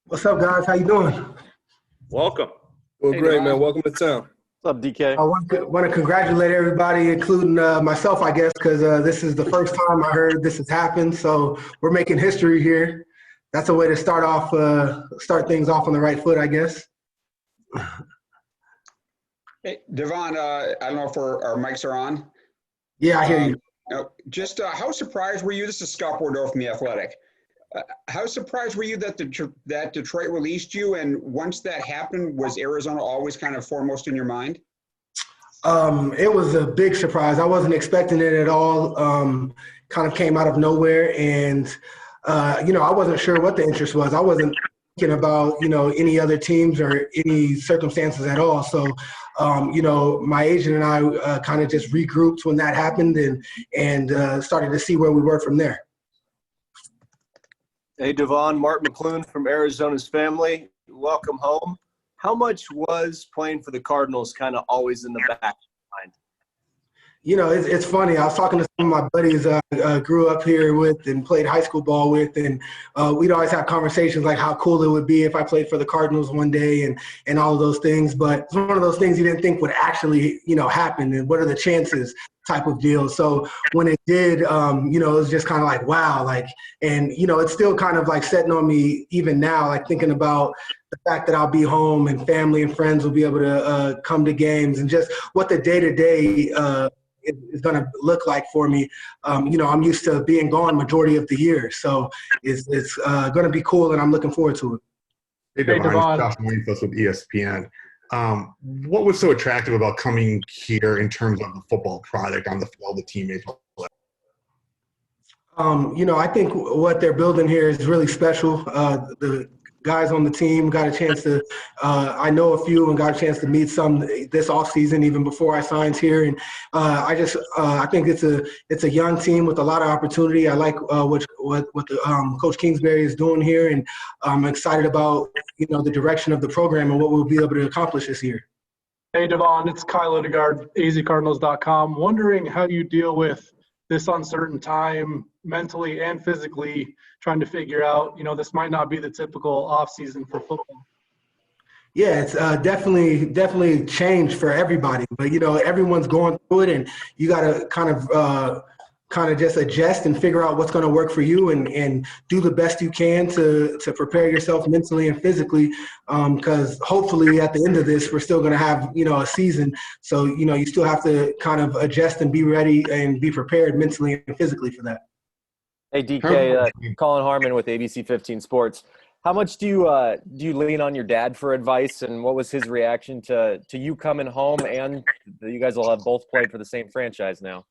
What's up, guys? How you doing? Welcome. Well, Hey, great, Devon. man. Welcome to town. What's up, DK? I want to congratulate everybody, including myself, I guess, because this is the first time I heard this has happened. So we're making history here. That's a way to start things off on the right foot, I guess. Hey, Devon, I don't know if our mics are on. Yeah, I hear you. Just how surprised were you? This is Scott Bordeaux from The Athletic. How surprised were you that that Detroit released you? And once that happened, was Arizona always kind of foremost in your mind? It was a big surprise. I wasn't expecting it at all. Kind of came out of nowhere, and I wasn't sure what the interest was. I wasn't thinking about any other teams or any circumstances at all. So, my agent and I kind of just regrouped when that happened, and started to see where we were from there. Hey, Devon, Mark McClune from Arizona's family. Welcome home. How much was playing for the Cardinals kind of always in the back of your mind? It's funny. I was talking to some of my buddies I grew up here with and played high school ball with, and we'd always have conversations like how cool it would be if I played for the Cardinals one day and all of those things. But it's one of those things you didn't think would actually, happen, and what are the chances type of deal. So when it did, it was just kind of like, wow, and it's still kind of like setting on me even now, like thinking about the fact that I'll be home and family and friends will be able to come to games, and just what the day-to-day is going to look like for me. I'm used to being gone majority of the year, so it's going to be cool, and I'm looking forward to it. Hey, Devon. Josh Wayne-Fuss with ESPN. What was so attractive about coming here in terms of the football product on all the teammates? I think what they're building here is really special. The guys on the team got a chance to I know a few and got a chance to meet some this offseason, even before I signed here. And I think it's a young team with a lot of opportunity. I like what the Coach Kingsbury is doing here, and I'm excited about the direction of the program and what we'll be able to accomplish this year. Hey, Devon, it's Kyle Odegaard, azcardinals.com. Wondering how you deal with this uncertain time mentally and physically, trying to figure out, this might not be the typical off season for football. Yeah, it's definitely changed for everybody, but everyone's going through it, and you got to kind of just adjust and figure out what's going to work for you, and do the best you can to prepare yourself mentally and physically, because hopefully at the end of this we're still going to have a season. So you still have to kind of adjust and be ready and be prepared mentally and physically for that. Hey, DK, Colin Harmon with ABC 15 Sports. How much do you lean on your dad for advice, and what was his reaction to you coming home, and you guys will have both played for the same franchise now?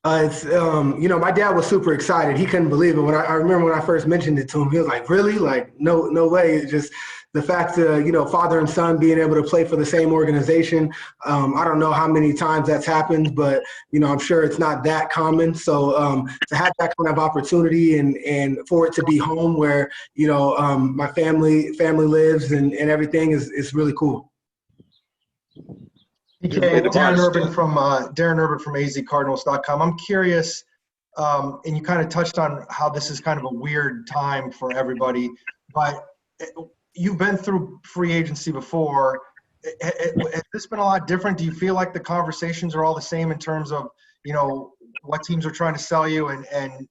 My dad was super excited. He couldn't believe it. I remember when I first mentioned it to him, he was like, really? Like, no way. It's just the fact father and son being able to play for the same organization. I don't know how many times that's happened, but, I'm sure it's not that common. So to have that kind of opportunity and for it to be home where, my family lives and everything is really cool. DK, Darren Urban from azcardinals.com. I'm curious, and you kind of touched on how this is kind of a weird time for everybody, but you've been through free agency before. Has this been a lot different? Do you feel like the conversations are all the same in terms of, what teams are trying to sell you and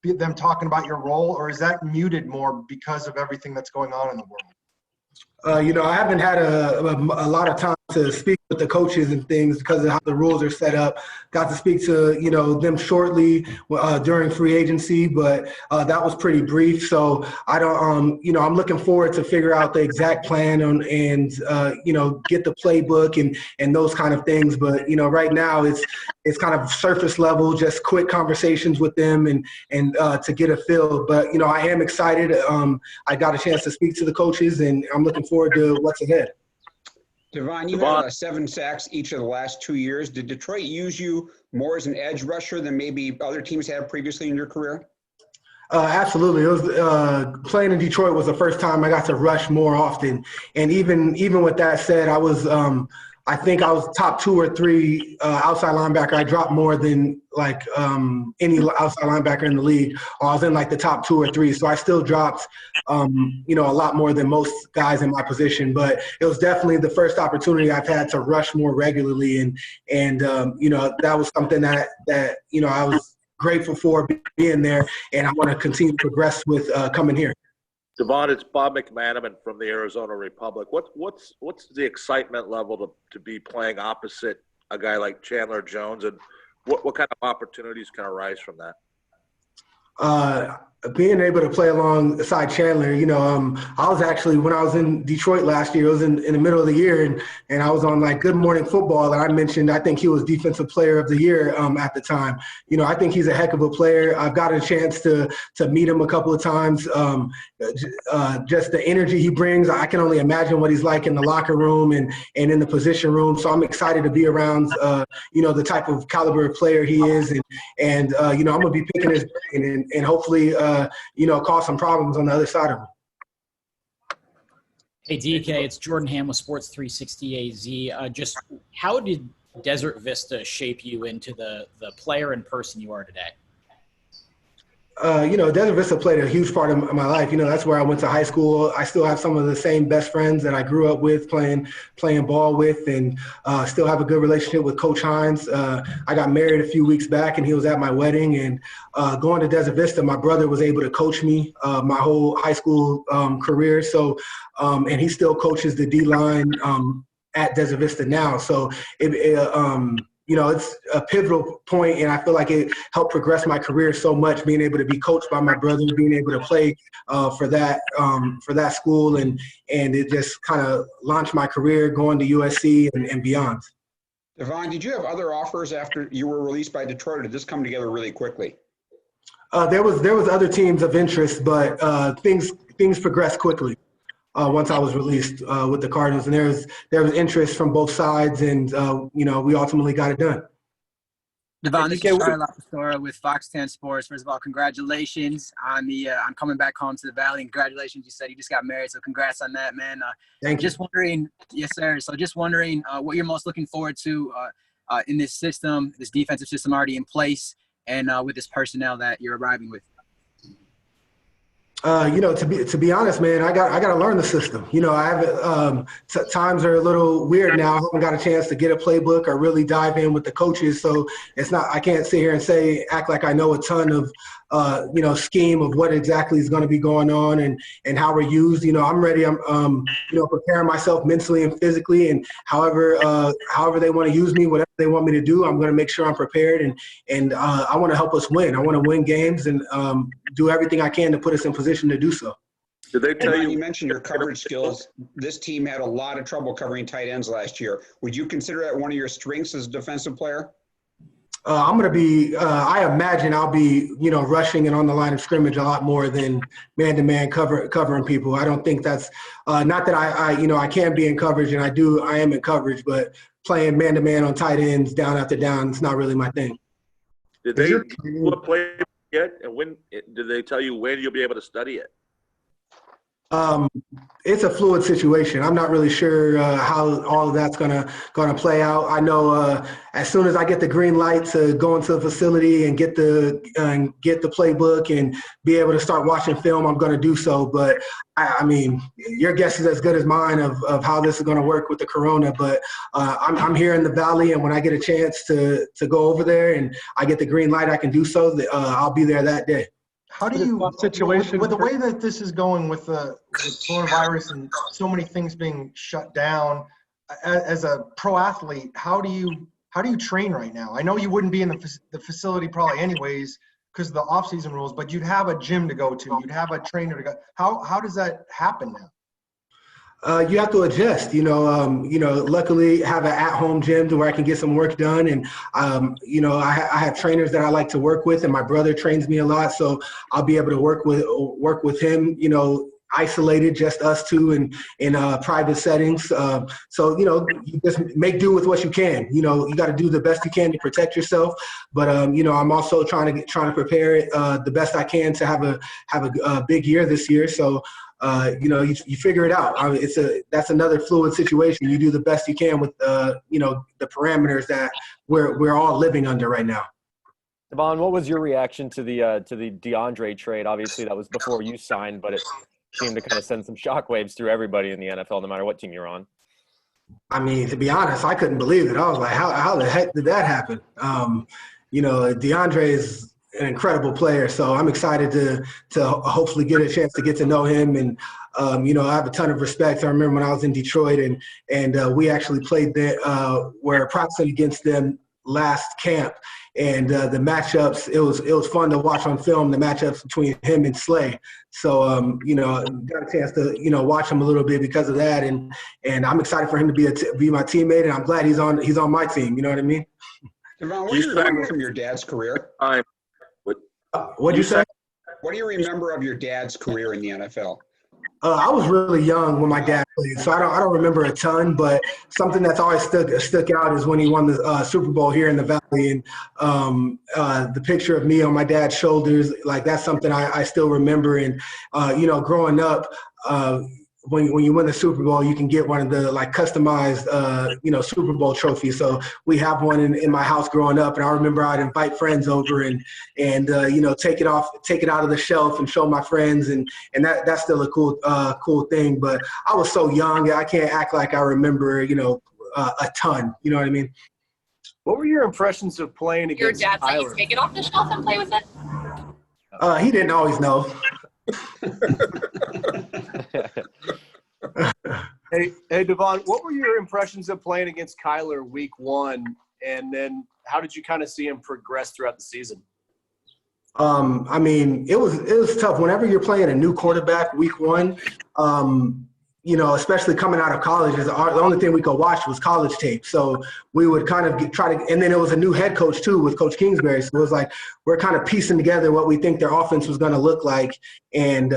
them talking about your role, or is that muted more because of everything that's going on in the world? I haven't had a lot of time to speak with the coaches and things because of how the rules are set up. Got to speak to, them shortly during free agency, but that was pretty brief. So I don't, I'm looking forward to figure out the exact plan and get the playbook and those kind of things. But, right now it's kind of surface level, just quick conversations with them and to get a feel. But, I am excited. I got a chance to speak to the coaches, and I'm looking forward to what's ahead. Devon, you had 7 sacks each of the last 2 years. Did Detroit use you more as an edge rusher than maybe other teams have previously in your career? Absolutely. It was playing in Detroit was the first time I got to rush more often. And even with that said, I was I think I was top 2 or 3 outside linebacker. I dropped more than any outside linebacker in the league. Or I was in the top 2 or 3. So I still dropped, a lot more than most guys in my position. But it was definitely the first opportunity I've had to rush more regularly, and that was something that I was grateful for being there, and I want to continue to progress with coming here. Devon, it's Bob McManaman from the Arizona Republic. What's the excitement level to be playing opposite a guy like Chandler Jones, and what kind of opportunities can arise from that? Being able to play alongside Chandler, I was actually, when I was in Detroit last year, it was in the middle of the year, and I was on Good Morning Football, and I mentioned I think he was Defensive Player of the Year at the time. I think he's a heck of a player. I've got a chance to meet him a couple of times. Just the energy he brings, I can only imagine what he's like in the locker room and in the position room. So I'm excited to be around, the type of caliber of player he is, and I'm going to be picking his brain and hopefully cause some problems on the other side of him. Hey, DK, it's Jordan Ham with Sports 360 AZ. Just how did Desert Vista shape you into the player and person you are today? Desert Vista played a huge part of my life. That's where I went to high school. I still have some of the same best friends that I grew up with playing ball with, and still have a good relationship with Coach Hines. I got married a few weeks back, and he was at my wedding. And going to Desert Vista, my brother was able to coach me my whole high school career. So, and he still coaches the D-line at Desert Vista now. So it's a pivotal point, and I feel like it helped progress my career so much, being able to be coached by my brother, being able to play for that school, and it just kind of launched my career going to USC and beyond. Devon, did you have other offers after you were released by Detroit, or did this come together really quickly? There was other teams of interest, but things progressed quickly. Once I was released with the Cardinals, and there was interest from both sides, and we ultimately got it done. Devon, this is Charlie Lapastora with Fox 10 Sports. First of all, congratulations on on coming back home to the Valley. And congratulations, you said you just got married, so congrats on that, man. Thank you. Just wondering, yes, sir. So just wondering what you're most looking forward to in this system, this defensive system already in place, and with this personnel that you're arriving with. To be honest, man, I got to learn the system. I haven't. Times are a little weird now. I haven't got a chance to get a playbook or really dive in with the coaches. So it's not. I can't sit here and act like I know a ton of, scheme of what exactly is going to be going on and how we're used. I'm ready. I'm preparing myself mentally and physically, and however they want to use me, whatever they want me to do, I'm going to make sure I'm prepared. And I want to help us win. I want to win games and do everything I can to put us in position to do so. Did they tell you? You mentioned your coverage skills. This team had a lot of trouble covering tight ends last year. Would you consider that one of your strengths as a defensive player? I'm going to be. I imagine I'll be, rushing and on the line of scrimmage a lot more than man-to-man covering people. I don't think that's not that I can be in coverage, and I am in coverage, but playing man-to-man on tight ends down after down, it's not really my thing. Did they play yet? And when did they tell you when you'll be able to study it? It's a fluid situation. I'm not really sure how all of that's gonna play out. I know as soon as I get the green light to go into the facility and get the playbook and be able to start watching film, I'm going to do so. But I mean, your guess is as good as mine of how this is going to work with the corona. But I'm here in the Valley, and when I get a chance to go over there and I get the green light, I can do so. I'll be there that day. How do you, with the way that this is going with the coronavirus and so many things being shut down, as a pro athlete, how do you train right now? I know you wouldn't be in the facility probably anyways because of the off-season rules, but you'd have a gym to go to. You'd have a trainer to go. How does that happen now? You have to adjust, luckily have an at-home gym to where I can get some work done. And, I have trainers that I like to work with, and my brother trains me a lot. So I'll be able to work with him, isolated, just us two in private settings. So, you just make do with what you can. You got to do the best you can to protect yourself. But, I'm also trying to prepare it the best I can to have a big year this year. So, you figure it out. I mean, that's another fluid situation. You do the best you can with the parameters that we're all living under right now. Devon, what was your reaction to the DeAndre trade? Obviously, that was before you signed, but it seemed to kind of send some shockwaves through everybody in the NFL, no matter what team you're on. I mean, to be honest, I couldn't believe it. I was like, how the heck did that happen? DeAndre is an incredible player, so I'm excited to hopefully get a chance to get to know him. And I have a ton of respect. I remember when I was in Detroit, and we actually played there. We're practicing against them last camp, and the matchups. It was fun to watch on film, the matchups between him and Slay. So got a chance to watch him a little bit because of that, and I'm excited for him to be my teammate, and I'm glad he's on my team. You know what I mean? Devon, what do you remember from your dad's career? What'd you say? What do you remember of your dad's career in the NFL? I was really young when my dad played, so I don't remember a ton. But something that's always stuck out is when he won the Super Bowl here in the Valley, and the picture of me on my dad's shoulders, like that's something I still remember. And growing up, when you win the Super Bowl, you can get one of the customized Super Bowl trophies. So we have one in my house growing up, and I remember I'd invite friends over and take it out of the shelf and show my friends, and that's still a cool thing. But I was so young, I can't act like I remember a ton. You know what I mean? What were your impressions of playing against Your dad let Tyler? you take it off the shelf and play with it? He didn't always know. Hey, Devon, what were your impressions of playing against Kyler week 1, and then how did you kind of see him progress throughout the season? I mean, it was tough. Whenever you're playing a new quarterback week 1, especially coming out of college, the only thing we could watch was college tape. So we would kind of and then it was a new head coach too with Coach Kingsbury. So it was like we're kind of piecing together what we think their offense was going to look like and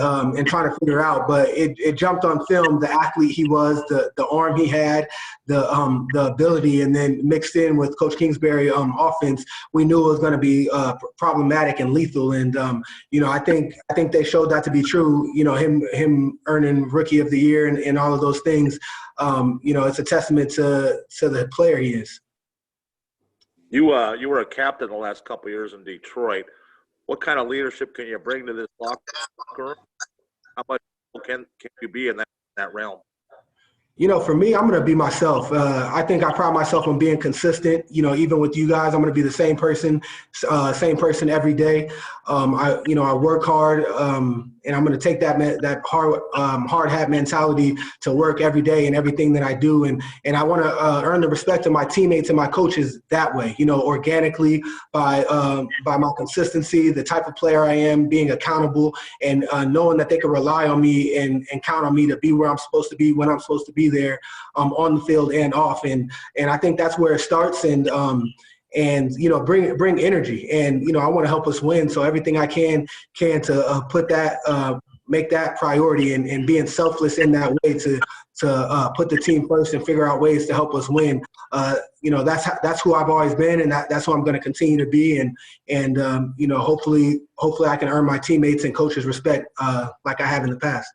trying to figure out. But it jumped on film, the athlete he was, the arm he had, the ability, and then mixed in with Coach Kingsbury offense, we knew it was going to be problematic and lethal. And I think they showed that to be true. Him earning Rookie of the Year and all of those things. It's a testament to the player he is. You were a captain the last couple of years in Detroit. What kind of leadership can you bring to this locker room? How much can you be in that realm? For me, I'm going to be myself. I think I pride myself on being consistent. Even with you guys, I'm going to be the same person every day. I work hard, and I'm going to take that hard hat mentality to work every day and everything that I do. And I want to earn the respect of my teammates and my coaches that way, organically by my consistency, the type of player I am, being accountable, and knowing that they can rely on me and count on me to be where I'm supposed to be when I'm supposed to be there, on the field and off. And I think that's where it starts. And bring energy. And I want to help us win. So everything I can to put that, make that priority, and being selfless in that way to put the team first and figure out ways to help us win. That's who I've always been, and that's who I'm going to continue to be. And hopefully I can earn my teammates and coaches' respect like I have in the past.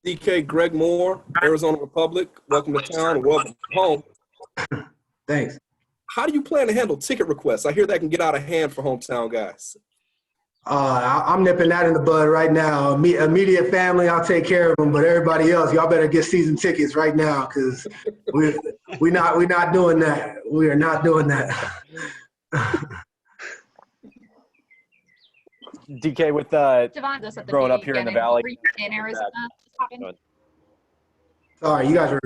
DK, Greg Moore, Arizona Republic, welcome to town and welcome home. Thanks. How do you plan to handle ticket requests? I hear that can get out of hand for hometown guys. I'm nipping that in the bud right now. Immediate family, I'll take care of them, but everybody else, y'all better get season tickets right now, because we're not doing that. We are not doing that. DK, with growing up here in the Valley. In Arizona. Sorry, you guys are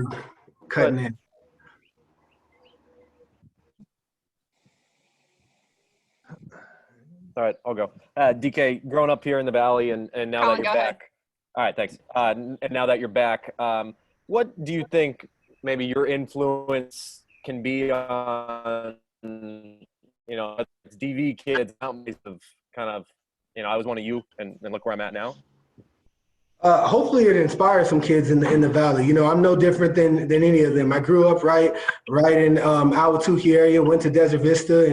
cutting in. All right, I'll go. DK, growing up here in the Valley, and now that you're back. All right, thanks. And now that you're back, what do you think maybe your influence can be on, DV kids, of kind of, I was one of you, and look where I'm at now? Hopefully it inspires some kids in the valley. You know, I'm no different than any of them. I grew up right in Awatuki area, went to Desert Vista,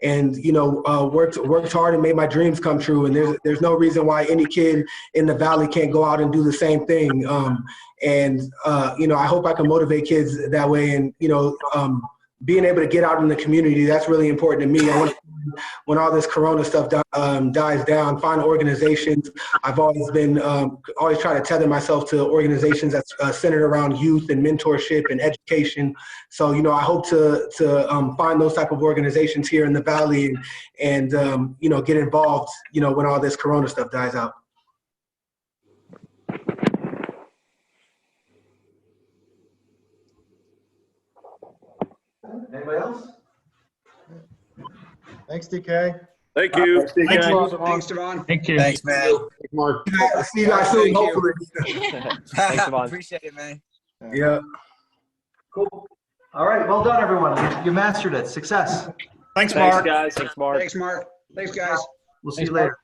and you know, worked hard and made my dreams come true. And there's no reason why any kid in the valley can't go out and do the same thing. You know, I hope I can motivate kids that way. And you know, being able to get out in the community, that's really important to me. I want to, when all this Corona stuff dies down, find organizations. I've always been always trying to tether myself to organizations that's centered around youth and mentorship and education. So, you know, I hope to find those type of organizations here in the Valley and you know, get involved, you know, when all this Corona stuff dies out. Anybody else? Thanks, DK. Thank you. Thanks, Devon. Thank you. Thanks, man. Mark. See you guys soon, hopefully. Thanks, Devon. Appreciate it, man. Yeah. Cool. All right. Well done, everyone. You mastered it. Success. Thanks, Mark. Thanks, guys. Thanks, Mark. Thanks, Mark. Thanks, guys. We'll see you later.